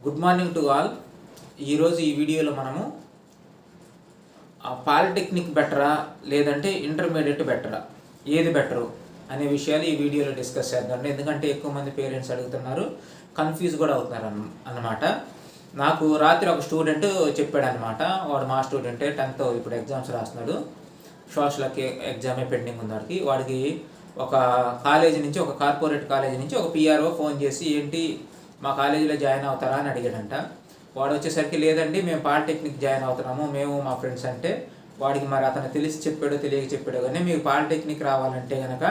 Good morning to all. ఈరోజు ఈ వీడియోలో మనము పాలిటెక్నిక్ బెటరా లేదంటే ఇంటర్మీడియట్ బెటరా, ఏది బెటరు అనే విషయాలు ఈ వీడియోలో డిస్కస్ చేద్దాం. ఎందుకంటే ఎక్కువ మంది పేరెంట్స్ అడుగుతున్నారు, కన్ఫ్యూజ్ కూడా అవుతున్నారు అన్నమాట. నాకు రాత్రి ఒక స్టూడెంట్ చెప్పాడు అనమాట. వాడు మా స్టూడెంటే, 10th ఇప్పుడు ఎగ్జామ్స్ రాస్తున్నాడు. సోషల్ ఎగ్జామే పెండింగ్ ఉంది వాడికి. వాడికి ఒక కాలేజీ నుంచి, ఒక కార్పొరేట్ కాలేజీ నుంచి ఒక పిఆర్ఓ ఫోన్ చేసి ఏంటి మా కాలేజీలో జాయిన్ అవుతారా అని అడిగాడంట. వాడు వచ్చేసరికి లేదండి మేము పాలిటెక్నిక్ జాయిన్ అవుతున్నాము మేము మా ఫ్రెండ్స్ అంటే, వాడికి మరి అతను తెలిసి చెప్పాడో తెలియక చెప్పాడో కానీ మీకు పాలిటెక్నిక్ రావాలంటే కనుక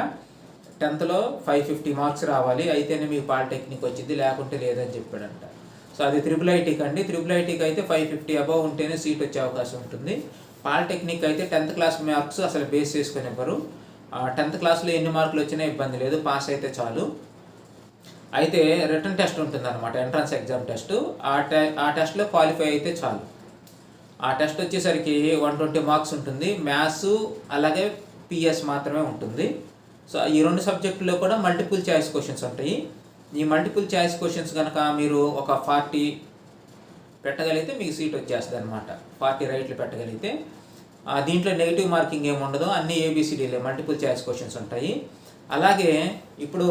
10th 550 మార్క్స్ రావాలి, అయితేనే మీకు పాలిటెక్నిక్ వచ్చింది, లేకుంటే లేదని చెప్పాడంట. సో అది IIITకి అండి. IIITకి అయితే 550 అబవ్ ఉంటేనే సీట్ వచ్చే అవకాశం ఉంటుంది. పాలిటెక్నిక్ అయితే 10th క్లాస్ మార్క్స్ అసలు బేస్ చేసుకుని ఇవ్వరు. 10th క్లాస్లో ఎన్ని మార్కులు వచ్చినా ఇబ్బంది లేదు, పాస్ అయితే చాలు. అయితే రిటర్న్ టెస్ట్ ఉంటుందన్నమాట, ఎంట్రన్స్ ఎగ్జామ్ టెస్ట్. ఆ టెస్ట్లో క్వాలిఫై అయితే చాలు. ఆ టెస్ట్ వచ్చేసరికి 120 మార్క్స్ ఉంటుంది. మ్యాథ్స్ అలాగే పిఎస్ మాత్రమే ఉంటుంది. సో ఈ రెండు సబ్జెక్టుల్లో కూడా మల్టిపుల్ చాయిస్ క్వశ్చన్స్ ఉంటాయి. ఈ మల్టిపుల్ చాయిస్ క్వశ్చన్స్ కనుక మీరు ఒక 40 పెట్టగలిగితే మీకు సీట్ వచ్చేస్తుంది అనమాట. 40 రైట్లు పెట్టగలిగితే దీంట్లో నెగిటివ్ మార్కింగ్ ఏమి ఉండదు, అన్ని ఏబిసిడీలే మల్టిపుల్ చాయిస్ క్వశ్చన్స్ ఉంటాయి. అలాగే ఇప్పుడు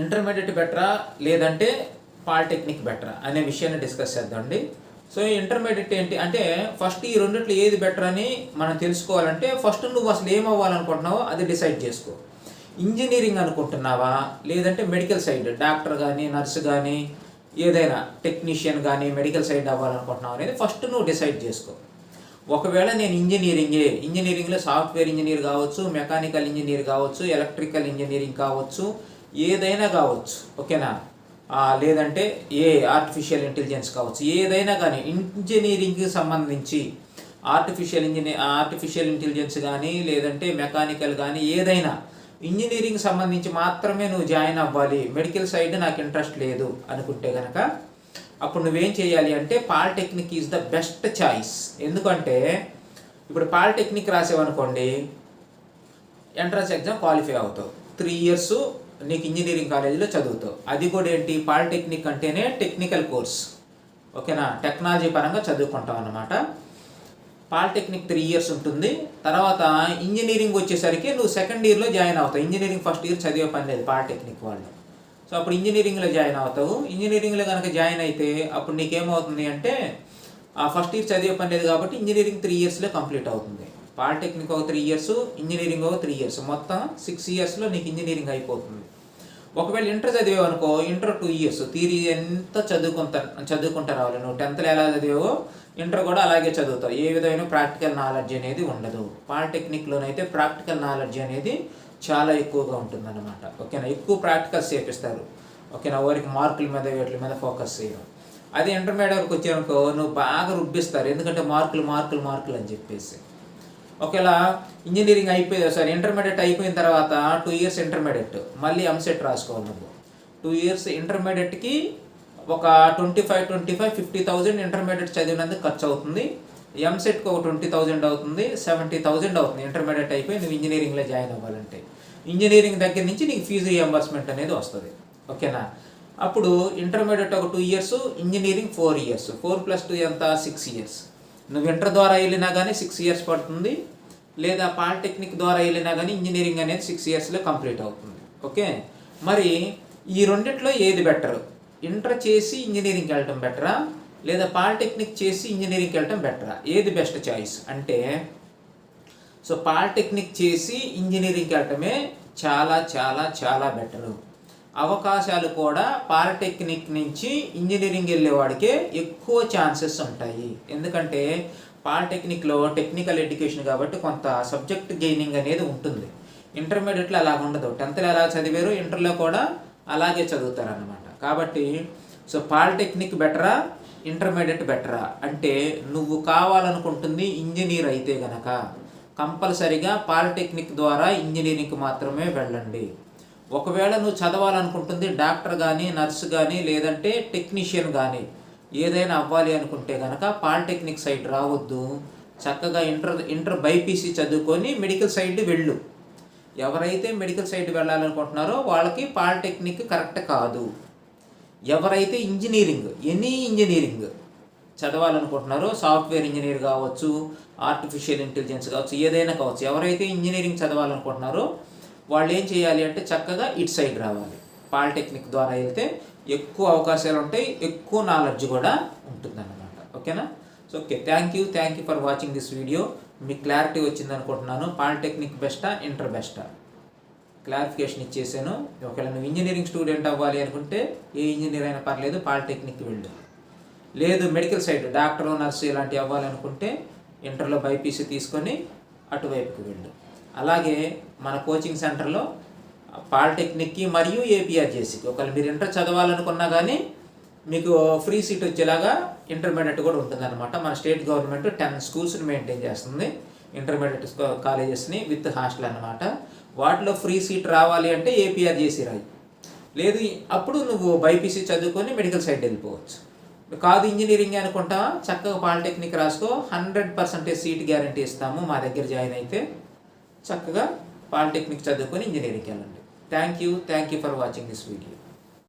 ఇంటర్మీడియట్ బెటరా లేదంటే పాలిటెక్నిక్ బెటరా అనే విషయాన్ని డిస్కస్ చేద్దామండి. సో ఇంటర్మీడియట్ ఏంటి అంటే, ఫస్ట్ ఈ రెండిట్లో ఏది బెటర్ అని మనం తెలుసుకోవాలంటే ఫస్ట్ నువ్వు అసలు ఏం అవ్వాలనుకుంటున్నావో అది డిసైడ్ చేసుకో. ఇంజనీరింగ్ అనుకుంటున్నావా లేదంటే మెడికల్ సైడ్, డాక్టర్ కానీ నర్సు కానీ ఏదైనా టెక్నీషియన్ కానీ మెడికల్ సైడ్ అవ్వాలనుకుంటున్నావు అనేది ఫస్ట్ నువ్వు డిసైడ్ చేసుకో. ఒకవేళ నేను ఇంజనీరింగ్లో సాఫ్ట్వేర్ ఇంజనీర్ కావచ్చు, మెకానికల్ ఇంజనీర్ కావచ్చు, ఎలక్ట్రికల్ ఇంజనీరింగ్ కావచ్చు, ఏదైనా కావచ్చు, ఓకేనా, లేదంటే ఆర్టిఫిషియల్ ఇంటెలిజెన్స్ కావచ్చు, ఏదైనా కానీ ఇంజనీరింగ్కి సంబంధించి ఆర్టిఫిషియల్ ఇంటెలిజెన్స్ కానీ లేదంటే మెకానికల్ కానీ ఏదైనా ఇంజనీరింగ్ సంబంధించి మాత్రమే నువ్వు జాయిన్ అవ్వాలి, మెడికల్ సైడ్ నాకు ఇంట్రెస్ట్ లేదు అనుకుంటే కనుక అప్పుడు నువ్వేం చేయాలి అంటే polytechnic is the best choice. ఎందుకంటే ఇప్పుడు పాలిటెక్నిక్ రాసేవనుకోండి, ఎంట్రన్స్ ఎగ్జామ్ క్వాలిఫై అవుతావు, 3 years నీకు ఇంజనీరింగ్ కాలేజీలో చదువుతావు. అది కూడా ఏంటి, పాలిటెక్నిక్ అంటేనే టెక్నికల్ కోర్స్, ఓకేనా, టెక్నాలజీ పరంగా చదువుకుంటాం అన్నమాట. పాలిటెక్నిక్ 3 years ఉంటుంది. తర్వాత ఇంజనీరింగ్ వచ్చేసరికి నువ్వు 2nd yearలో జాయిన్ అవుతావు. ఇంజనీరింగ్ 1st year చదివే పని లేదు పాలిటెక్నిక్ వాళ్ళు. సో అప్పుడు ఇంజనీరింగ్లో జాయిన్ అవుతావు. ఇంజనీరింగ్లో కనుక జాయిన్ అయితే అప్పుడు నీకేమవుతుంది అంటే 1st year చదివే పని లేదు కాబట్టి ఇంజనీరింగ్ 3 yearsలో కంప్లీట్ అవుతుంది. పాలిటెక్నిక్ ఒక 3 years, ఇంజనీరింగ్ ఒక 3 years, మొత్తం 6 yearsలో నీకు ఇంజనీరింగ్ అయిపోతుంది. ఒకవేళ ఇంటర్ చదివావనుకో, ఇంటర్ 2 years, థియరీ ఎంత చదువుకుంటా రావాలి. నువ్వు 10thలో ఎలా చదివావో ఇంటర్ కూడా అలాగే చదువుతావు. ఏ విధమైన ప్రాక్టికల్ నాలెడ్జ్ అనేది ఉండదు. పాలిటెక్నిక్లోనైతే ప్రాక్టికల్ నాలెడ్జ్ అనేది చాలా ఎక్కువగా ఉంటుందన్నమాట, ఓకేనా. ఎక్కువ ప్రాక్టికల్స్ చేపిస్తారు, ఓకేనా. వారికి మార్కుల మీద వీటి మీద ఫోకస్ చేయడం. అదే ఇంటర్మీడియట్కి వచ్చారనుకో నువ్వు బాగా రుబ్బిస్తారు, ఎందుకంటే మార్కులు అని చెప్పేసి. ఒకవేళ ఇంజనీరింగ్ ఇంటర్మీడియట్ అయిపోయిన తర్వాత 2 years ఇంటర్మీడియట్, మళ్ళీ ఎంసెట్ రాసుకోవాలి నువ్వు. 2 years ఇంటర్మీడియట్కి ఒక 50,000 ఇంటర్మీడియట్ చదివినందుకు ఖర్చు అవుతుంది. ఎంసెట్కి ఒక 20,000 అవుతుంది, 70,000 అవుతుంది. ఇంటర్మీడియట్ అయిపోయి నువ్వు ఇంజనీరింగ్లో జాయిన్ అవ్వాలంటే ఇంజనీరింగ్ దగ్గర నుంచి నీకు ఫీజు రియంబర్స్మెంట్ అనేది వస్తుంది, ఓకేనా. అప్పుడు ఇంటర్మీడియట్ ఒక 2 years, ఇంజనీరింగ్ 4 years, 4 + 2 ఎంత, 6 years. నువ్వు ఇంటర్ ద్వారా వెళ్ళినా కానీ 6 years పడుతుంది, లేదా పాలిటెక్నిక్ ద్వారా వెళ్ళినా కానీ ఇంజనీరింగ్ అనేది 6 yearsలో కంప్లీట్ అవుతుంది, ఓకే. మరి ఈ రెండిట్లో ఏది బెటర్, ఇంటర్ చేసి ఇంజనీరింగ్కి వెళ్ళటం బెటరా లేదా పాలిటెక్నిక్ చేసి ఇంజనీరింగ్కి వెళ్ళటం బెటరా, ఏది బెస్ట్ చాయిస్ అంటే, సో పాలిటెక్నిక్ చేసి ఇంజనీరింగ్కి వెళ్ళటమే చాలా చాలా చాలా బెటరు. అవకాశాలు కూడా పాలిటెక్నిక్ నుంచి ఇంజనీరింగ్ వెళ్ళేవాడికే ఎక్కువ ఛాన్సెస్ ఉంటాయి. ఎందుకంటే పాలిటెక్నిక్లో టెక్నికల్ ఎడ్యుకేషన్ కాబట్టి కొంత సబ్జెక్ట్ గెయినింగ్ అనేది ఉంటుంది. ఇంటర్మీడియట్లో అలాగ ఉండదు. 10thలో ఎలా చదివారో ఇంటర్లో కూడా అలాగే చదువుతారన్నమాట. కాబట్టి సో పాలిటెక్నిక్ బెటరా ఇంటర్మీడియట్ బెటరా అంటే, నువ్వు కావాలనుకుంటుంది ఇంజనీర్ అయితే గనక కంపల్సరిగా పాలిటెక్నిక్ ద్వారా ఇంజనీరింగ్కి మాత్రమే వెళ్ళండి. ఒకవేళ నువ్వు చదవాలనుకుంటుంది డాక్టర్ కానీ నర్సు కానీ లేదంటే టెక్నీషియన్ కానీ ఏదైనా అవ్వాలి అనుకుంటే కనుక పాలిటెక్నిక్ సైడ్ రావద్దు. చక్కగా ఇంటర్ బైపీసీ చదువుకొని మెడికల్ సైడ్ వెళ్ళు. ఎవరైతే మెడికల్ సైడ్ వెళ్ళాలనుకుంటున్నారో వాళ్ళకి పాలిటెక్నిక్ కరెక్ట్ కాదు. ఎవరైతే ఇంజనీరింగ్ ఎనీ ఇంజనీరింగ్ చదవాలనుకుంటున్నారో, సాఫ్ట్వేర్ ఇంజనీర్ కావచ్చు, ఆర్టిఫిషియల్ ఇంటెలిజెన్స్ కావచ్చు, ఏదైనా కావచ్చు, ఎవరైతే ఇంజనీరింగ్ చదవాలనుకుంటున్నారో వాళ్ళు ఏం చేయాలి అంటే చక్కగా ఇటు సైడ్ రావాలి. పాలిటెక్నిక్ ద్వారా వెళ్తే ఎక్కువ అవకాశాలు ఉంటాయి, ఎక్కువ నాలెడ్జ్ కూడా ఉంటుందన్నమాట. ఓకేనా? So okay, thank you for watching this video. మీకు క్లారిటీ వచ్చింది అనుకుంటున్నాను. పాలిటెక్నిక్ బెస్టా, ఇంటర్ బెస్టా క్లారిఫికేషన్ ఇచ్చేసాను. ఒకవేళ నువ్వు ఇంజనీరింగ్ స్టూడెంట్ అవ్వాలి అనుకుంటే ఏ ఇంజనీర్ అయినా పర్లేదు, పాలిటెక్నిక్ వెళ్ళు. లేదు మెడికల్ సైడ్ డాక్టర్, నర్సు ఇలాంటివి అవ్వాలనుకుంటే ఇంటర్లో బైపీసీ తీసుకొని అటువైపుకి వెళ్ళు. అలాగే మన కోచింగ్ సెంటర్లో పాలిటెక్నిక్కి మరియు ఏపీఆర్జేసీకి ఒకవేళ మీరు ఇంటర్ చదవాలనుకున్నా కానీ మీకు ఫ్రీ సీట్ వచ్చేలాగా ఇంటర్మీడియట్ కూడా ఉంటుందన్నమాట. మన స్టేట్ గవర్నమెంట్ 10 స్కూల్స్ని మెయింటైన్ చేస్తుంది, ఇంటర్మీడియట్ కాలేజెస్ని విత్ హాస్టల్ అన్నమాట. వాటిలో ఫ్రీ సీట్ రావాలి అంటే ఏపీఆర్జేసీ రాయి. లేదు అప్పుడు నువ్వు బైపీసీ చదువుకొని మెడికల్ సైడ్ వెళ్ళిపోవచ్చు. కాదు ఇంజనీరింగ్ అనుకుంటావా, చక్కగా పాలిటెక్నిక్ రాసుకో, 100% సీట్ గ్యారంటీ ఇస్తాము. మా దగ్గర జాయిన్ అయితే చక్కగా పాలిటెక్నిక్ చదువుకొని ఇంజనీరింగ్కి వెళ్ళండి. Thank you for watching this video.